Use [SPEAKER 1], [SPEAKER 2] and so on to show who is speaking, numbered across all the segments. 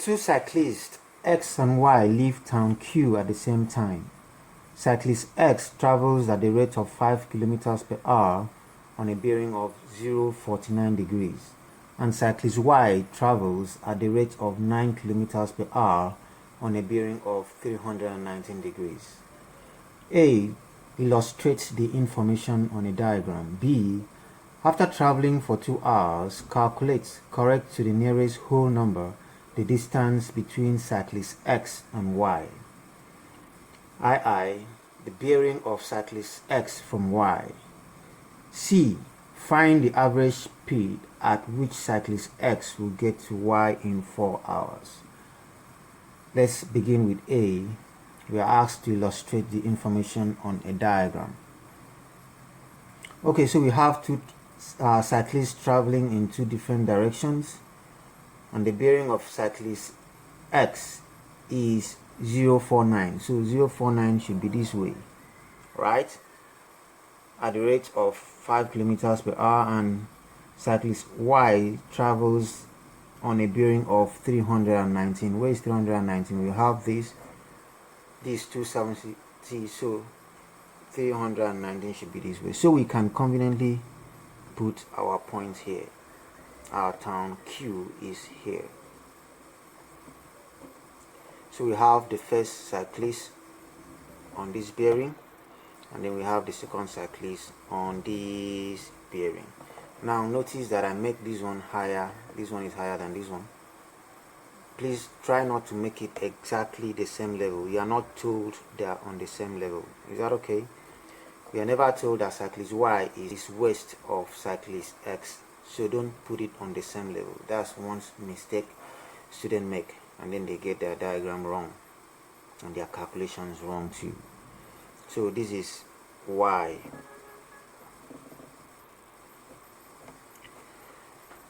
[SPEAKER 1] Two cyclists X and Y leave town Q at the same time. Cyclist X travels at the rate of 5 km per hour on a bearing of 049 degrees, and cyclist Y travels at the rate of 9 km per hour on a bearing of 319 degrees. A. Illustrates the information on a diagram. B. After traveling for 2 hours, calculates, correct to the nearest whole number, the distance between cyclist X and Y. II. The bearing of cyclist X from Y. C. Find the average speed at which cyclist X will get to Y in 4 hours. Let's begin with A. We are asked to illustrate the information on a diagram. Okay, so we have two cyclists traveling in two different directions, and the bearing of cyclist X is 049. So 049 should be this way, right? At the rate of 5 km per hour, and cyclist Y travels on a bearing of 319. Where is 319? We have this 270, so 319 should be this way. So we can conveniently put our point here. Our town Q is here. So we have the first cyclist on this bearing, and then we have the second cyclist on this bearing. Now notice that I make this one higher. This one is higher than this one. Please try not to make it exactly the same level. We are not told they are on the same level. Is that okay? We are never told that cyclist Y is west of cyclist X, so don't put it on the same level. That's one mistake students make, and then they get their diagram wrong and their calculations wrong too. So this is Y.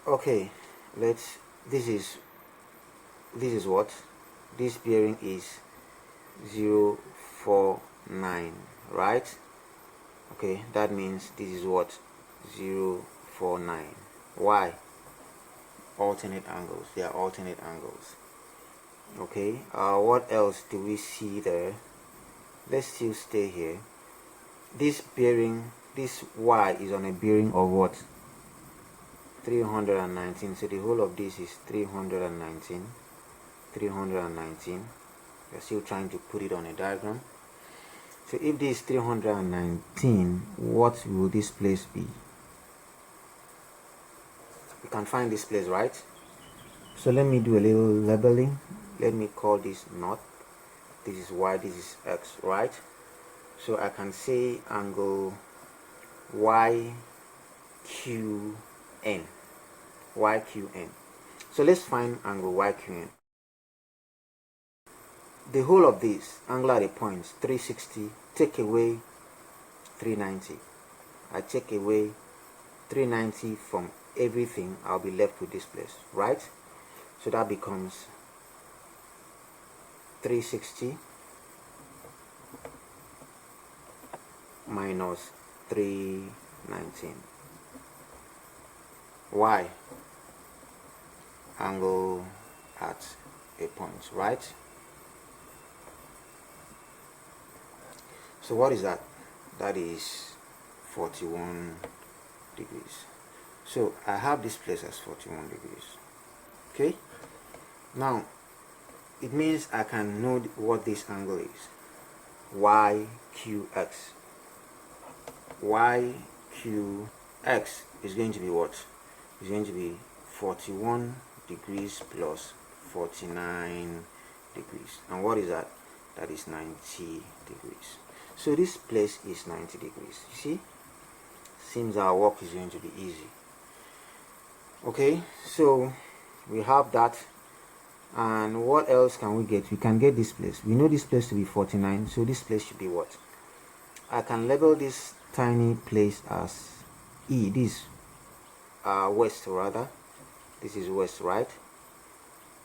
[SPEAKER 1] Okay, this is what this bearing is 049, right? Okay, that means this is what 049. Why? Alternate angles. They are alternate angles. Okay, what else do we see there? Let's still stay here. This bearing, this Y is on a bearing of what? 319. So the whole of this is 319. 319. We're still trying to put it on a diagram. So if this is 319, what will this place be? We can find this place, right? So let me do a little labeling. Let me call this north. This is Y, this is X, right? So I can say angle YQN. YQN. So let's find angle YQN. The whole of this angle at the points 360, take away 390. I take away 390 from everything, I'll be left with this place, right? So that becomes 360 minus 319. Y angle at a point, right? So what is that? That is 41 degrees. So I have this place as 41 degrees. Okay, now it means I can know what this angle is. YQX. YQX is going to be what? It's going to be 41 degrees plus 49 degrees. And what is that? That is 90 degrees. So this place is 90 degrees. You see? Seems our work is going to be easy. Okay, so we have that. And what else can we get? We can get this place. We know this place to be 49, so this place should be what? I can label this tiny place as E. This west, rather. This is west, right?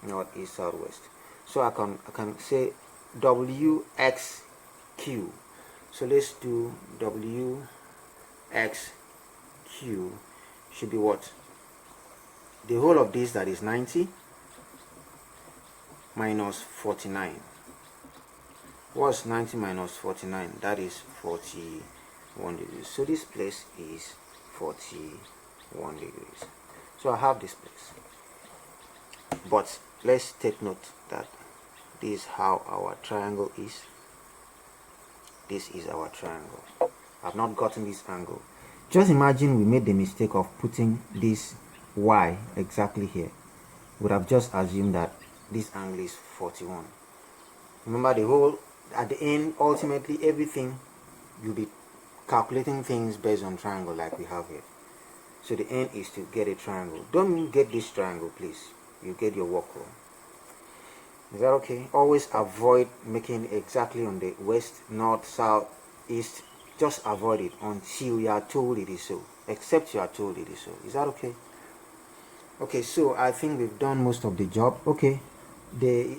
[SPEAKER 1] Not east, southwest. So I can say WXQ. So let's do WXQ should be what? The whole of this, that is 90, minus 49. What's 90 minus 49? That is 41 degrees. So this place is 41 degrees. So I have this place. But let's take note that this is how our triangle is. This is our triangle. I've not gotten this angle. Just imagine we made the mistake of putting this y exactly here. We would have just assumed that this angle is 41. Remember, the whole, at the end, ultimately everything, you'll be calculating things based on triangle like we have here. So the end is to get a triangle. Don't get this triangle, please. You get your work wrong. Is that okay? Always avoid making exactly on the west, north, south, east. Just avoid it until you are told it is so. Except you are told it is so. Is that okay? Okay, so I think we've done most of the job. Okay, the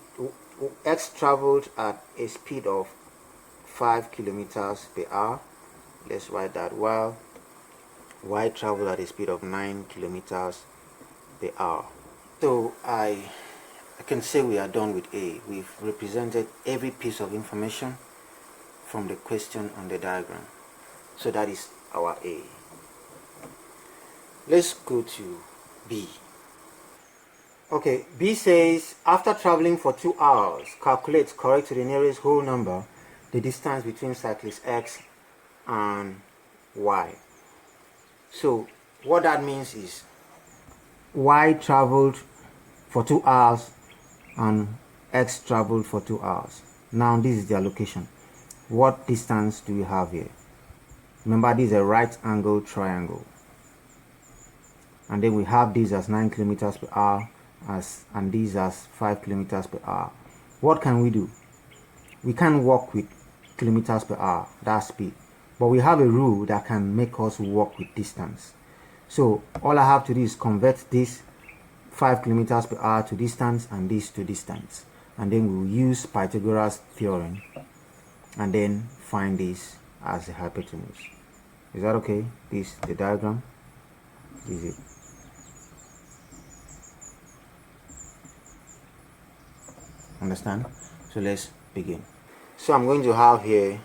[SPEAKER 1] X traveled at a speed of 5 kilometers per hour. Let's write that. While Y traveled at a speed of 9 kilometers per hour. So I can say we are done with A. We've represented every piece of information from the question on the diagram. So that is our A. Let's go to B. Okay, B says, after traveling for 2 hours, calculate, correct to the nearest whole number, the distance between cyclist X and Y. So what that means is Y traveled for 2 hours and X traveled for 2 hours. Now this is their location. What distance do we have here? Remember, this is a right angle triangle. And then we have this as 9 kilometers per hour and these as 5 kilometers per hour. What can we do? We can walk with kilometers per hour, that's speed. But we have a rule that can make us walk with distance. So all I have to do is convert this 5 kilometers per hour to distance and this to distance. And then we will use Pythagoras theorem and then find this as the hypotenuse. Is that okay? This the diagram. This is it. Understand? So let's begin. So I'm going to have here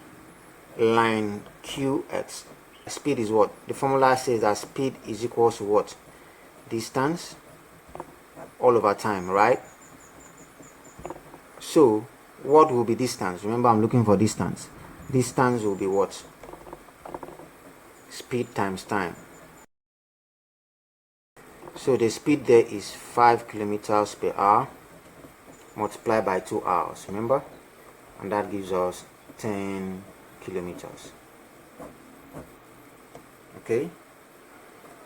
[SPEAKER 1] line QX. Speed is what? The formula says that speed is equal to what? Distance all over time, right? So what will be distance? Remember, I'm looking for distance. Distance will be what? Speed times time. So the speed there is 5 kilometers per hour multiplied by 2 hours, remember? And that gives us 10 kilometers. Okay?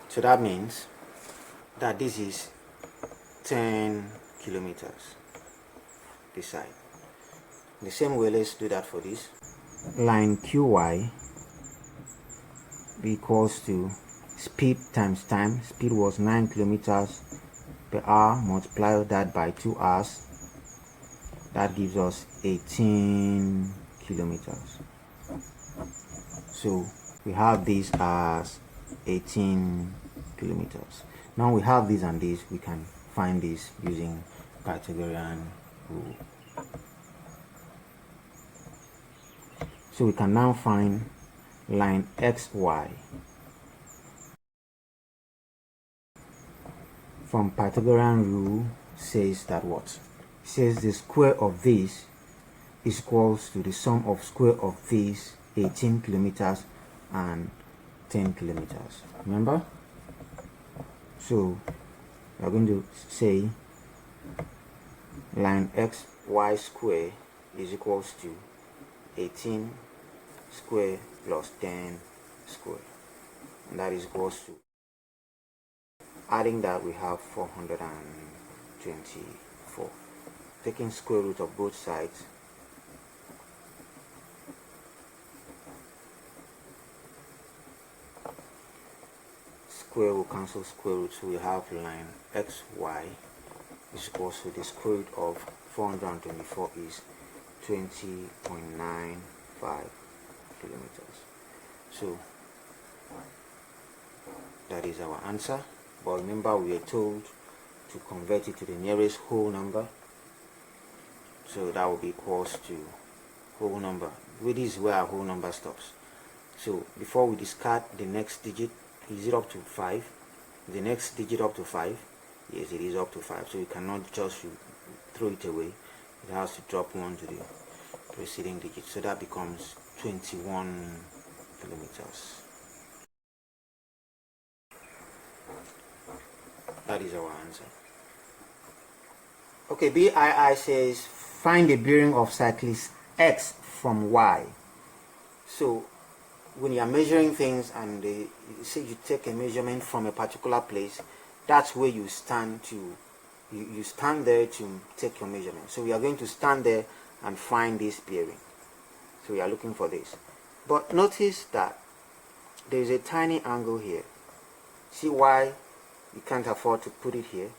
[SPEAKER 1] So that means that this is 10 kilometers this side. The same way, let's do that for this. Line QY equals to speed times time. Speed was 9 kilometers per hour, multiply that by 2 hours. That gives us 18 kilometers. So we have this as 18 kilometers. Now we have this and this, we can find this using Pythagorean rule. So we can now find line XY. From Pythagorean rule says that what? It says the square of this is equals to the sum of square of this 18 kilometers and 10 kilometers. Remember? So we are going to say line XY square is equals to 18 square plus 10 square, and that is equals to, adding that we have 424. Taking square root of both sides, square will cancel square root, so we have line XY is equals to the square root of 424 is 20.95 kilometers. So that is our answer. But remember, we are told to convert it to the nearest whole number. So that will be equals to whole number. This is where our whole number stops. So before we discard the next digit, is it up to 5? The next digit up to 5? Yes, it is up to 5. So you cannot just throw it away. It has to drop 1 to the preceding digit. So that becomes 21 kilometers. That is our answer. Okay, BII says find the bearing of cyclist X from Y. So when you are measuring things and they say you take a measurement from a particular place, that's where you stand to you stand there to take your measurement. So we are going to stand there and find this bearing. So we are looking for this. But notice that there is a tiny angle here. See why you can't afford to put it here?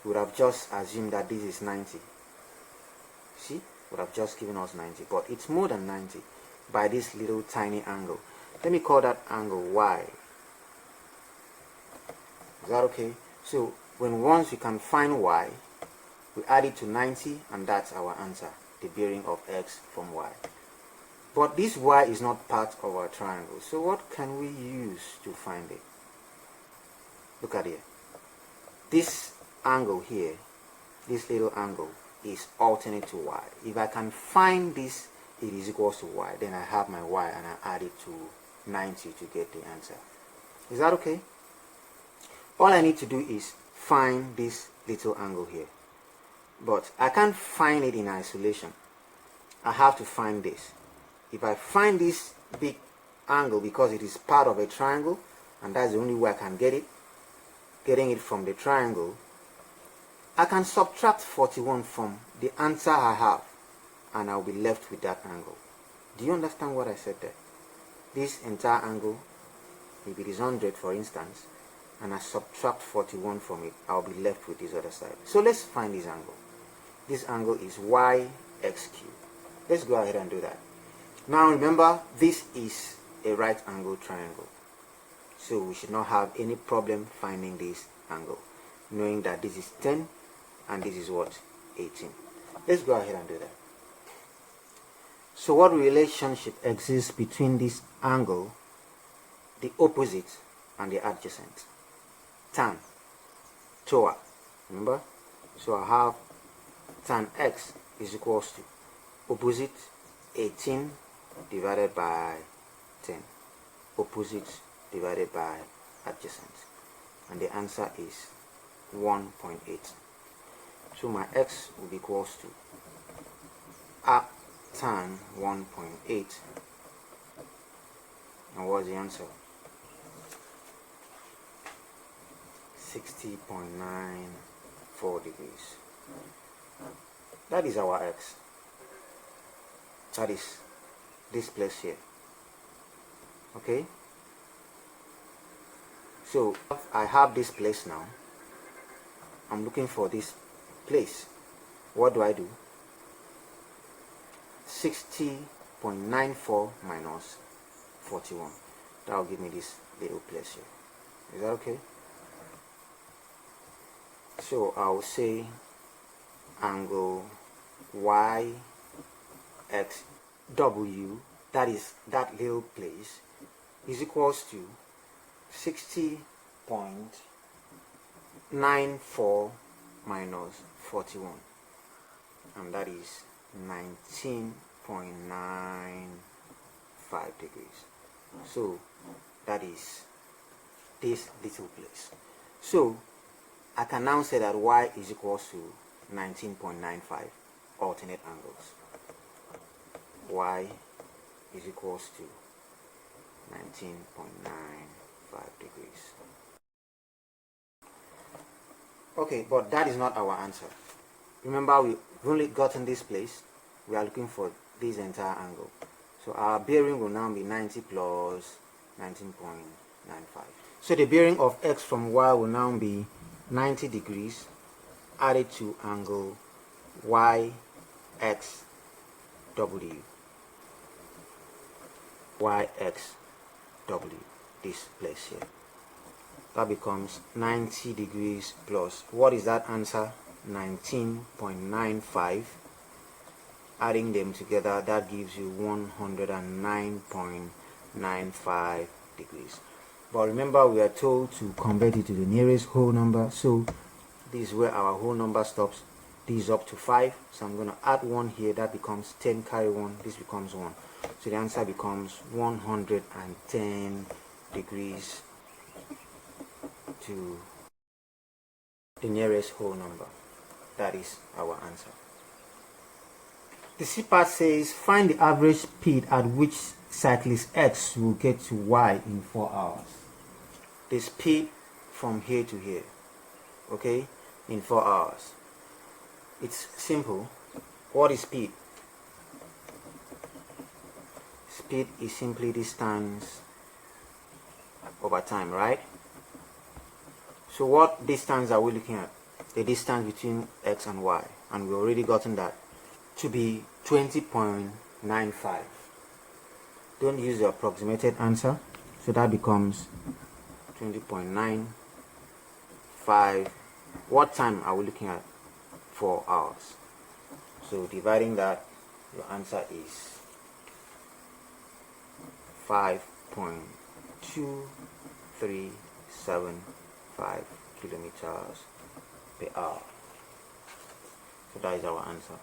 [SPEAKER 1] We would have just assumed that this is 90. See, would have just given us 90, but it's more than 90 by this little tiny angle. Let me call that angle Y. Is that okay? So once we can find Y, we add it to 90, and that's our answer, the bearing of X from Y. But this Y is not part of our triangle, so what can we use to find it? Look at here. This angle here, this little angle, is alternate to Y. If I can find this, it is equals to Y, then I have my Y and I add it to 90 to get the answer. Is that okay? All I need to do is find this little angle here. But I can't find it in isolation. I have to find this. If I find this big angle, because it is part of a triangle, and that's the only way I can get it, getting it from the triangle, I can subtract 41 from the answer I have, and I'll be left with that angle. Do you understand what I said there? This entire angle, if it is 100 for instance, and I subtract 41 from it, I'll be left with this other side. So let's find this angle. This angle is YX cubed. Let's go ahead and do that. Now remember, this is a right angle triangle. So we should not have any problem finding this angle, knowing that this is 10 and this is what? 18. Let's go ahead and do that. So what relationship exists between this angle, the opposite, and the adjacent? Tan, TOA, remember? So I have tan X is equals to opposite 18 divided by 10, opposite divided by adjacent, and the answer is 1.8. So my X will be equals to tan 1.8, and what's the answer? 60.94 degrees. That is our X. That is this place here. Okay? So I have this place now. I'm looking for this place. What do I do? 60.94 minus 41. That will give me this little place here. Is that okay? So I will say angle YXW, that is that little place, is equals to 60.94 minus 41, and that is 19.95 degrees. So that is this little place. So I can now say that Y is equals to 19.95 alternate angles. Y is equals to 19.95 degrees. Okay, but that is not our answer. Remember, we've only gotten this place. We are looking for this entire angle. So our bearing will now be 90 plus 19.95. So the bearing of X from Y will now be 90 degrees added to angle YXW. YXW, this place here. That becomes 90 degrees plus, what is that answer? 19.95 adding them together, that gives you 109.95 degrees. But remember, we are told to convert it to the nearest whole number, so this is where our whole number stops. This is up to 5, so I'm going to add 1 here. That becomes 10 carry 1, this becomes 1, so the answer becomes 110 degrees to the nearest whole number. That is our answer. The C part says find the average speed at which cyclist X will get to Y in 4 hours. The speed from here to here, okay, in 4 hours. It's simple. What is speed? Speed is simply distance over time, right? So what distance are we looking at? The distance between X and Y, and we already gotten that to be 20.95. Don't use the approximated answer, so that becomes 20.95. What time are we looking at? 4 hours. So dividing that, your answer is 5.2375 kilometers per hour. So that is our answer.